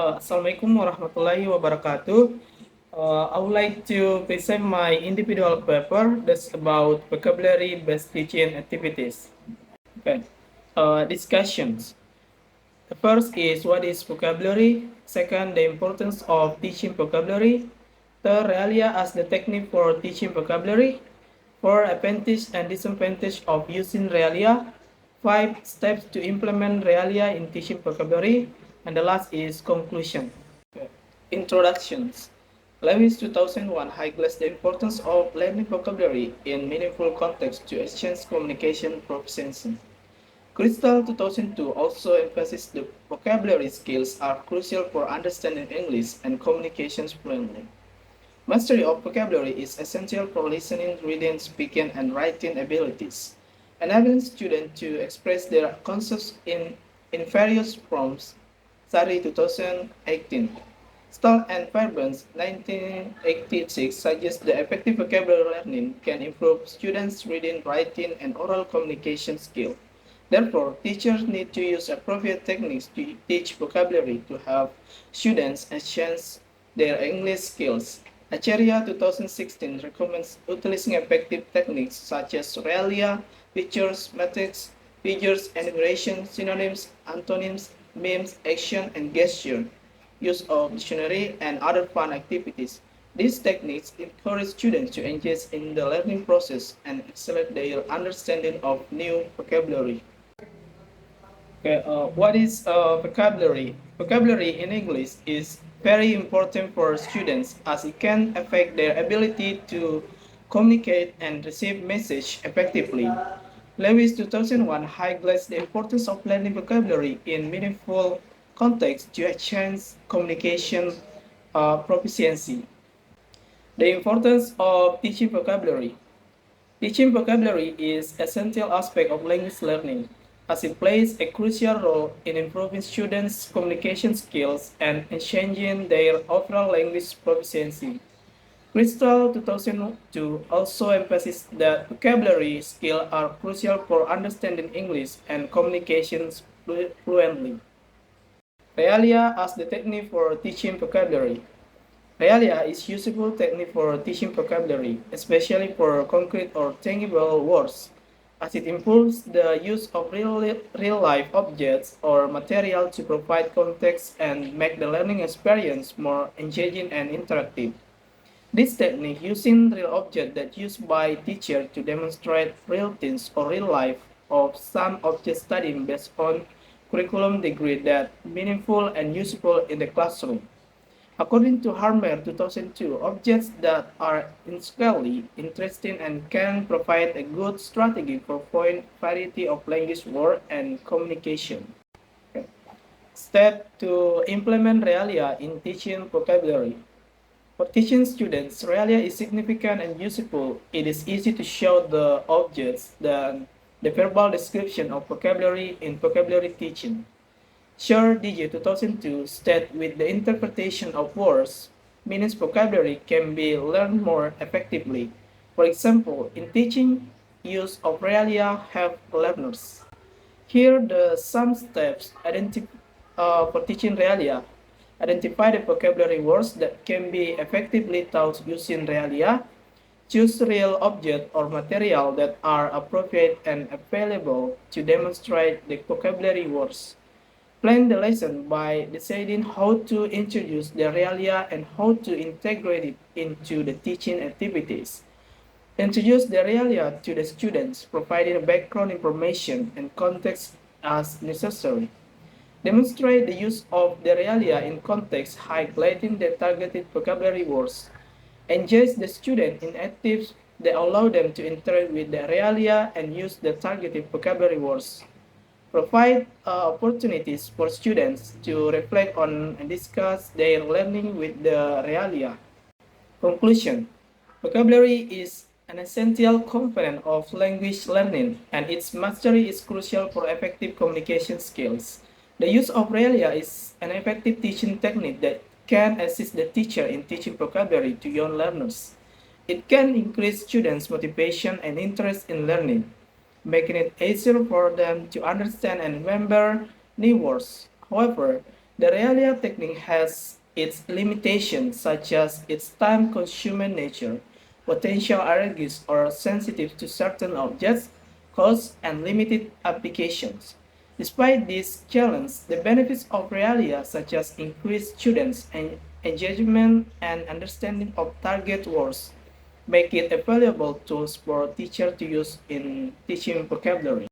Assalamualaikum warahmatullahi wabarakatuh. I would like to present my individual paper that's about vocabulary-based teaching activities. Okay. Discussions. The first is what is vocabulary. Second, the importance of teaching vocabulary. Third, realia as the technique for teaching vocabulary. Four, advantage and disadvantage of using realia. Five, steps to implement realia in teaching vocabulary. And the last is conclusion. Introductions. Lewis 2001 highlights the importance of learning vocabulary in meaningful context to exchange communication proficiency. Crystal 2002 also emphasizes the vocabulary skills are crucial for understanding English and communications fluently. Mastery of vocabulary is essential for listening, reading, speaking, and writing abilities, enabling students to express their concepts in various forms. Sari 2018. Stoll and Fairbairn 1986 suggests that effective vocabulary learning can improve students' reading, writing, and oral communication skills. Therefore, teachers need to use appropriate techniques to teach vocabulary to help students enhance their English skills. Acharia 2016 recommends utilizing effective techniques such as realia, pictures, metrics, figures, enumeration, synonyms, antonyms, memes, action, and gesture, use of dictionary, and other fun activities. These techniques encourage students to engage in the learning process and accelerate their understanding of new vocabulary. Okay, what is vocabulary? Vocabulary in English is very important for students as it can affect their ability to communicate and receive message effectively. Lewis 2001 highlights the importance of learning vocabulary in meaningful context to enhance communication proficiency. The importance of teaching vocabulary. Teaching vocabulary is an essential aspect of language learning, as it plays a crucial role in improving students' communication skills and enhancing their overall language proficiency. Crystal 2002 also emphasizes that vocabulary skills are crucial for understanding English and communications fluently. Realia as the technique for teaching vocabulary. Realia is useful technique for teaching vocabulary, especially for concrete or tangible words, as it improves the use of real-life objects or material to provide context and make the learning experience more engaging and interactive. This technique using real objects that used by teachers to demonstrate real things or real life of some object studying based on curriculum degree that meaningful and useful in the classroom. According to Harmer 2002, objects that are intrinsically interesting and can provide a good strategy for finding variety of language words and communication. Okay. Step to implement Realia in teaching vocabulary. For teaching students, Realia is significant and useful. It is easy to show the objects than the verbal description of vocabulary in vocabulary teaching. Sure DG 2002 state with the interpretation of words, meanings vocabulary can be learned more effectively. For example, in teaching, use of realia help learners. Here the some steps for teaching realia. Identify the vocabulary words that can be effectively taught using realia. Choose real objects or material that are appropriate and available to demonstrate the vocabulary words. Plan the lesson by deciding how to introduce the realia and how to integrate it into the teaching activities. Introduce the realia to the students, providing background information and context as necessary. Demonstrate the use of the realia in context, highlighting the targeted vocabulary words. Engage the student in activities that allow them to interact with the realia and use the targeted vocabulary words. Provide opportunities for students to reflect on and discuss their learning with the realia. Conclusion. Vocabulary is an essential component of language learning, and its mastery is crucial for effective communication skills. The use of realia is an effective teaching technique that can assist the teacher in teaching vocabulary to young learners. It can increase students' motivation and interest in learning, making it easier for them to understand and remember new words. However, The Realia technique has its limitations, such as its time-consuming nature, potential allergies or sensitive to certain objects, costs, and limited applications. Despite these challenges, the benefits of Realia, such as increased students' engagement and understanding of target words, make it a valuable tool for teachers to use in teaching vocabulary.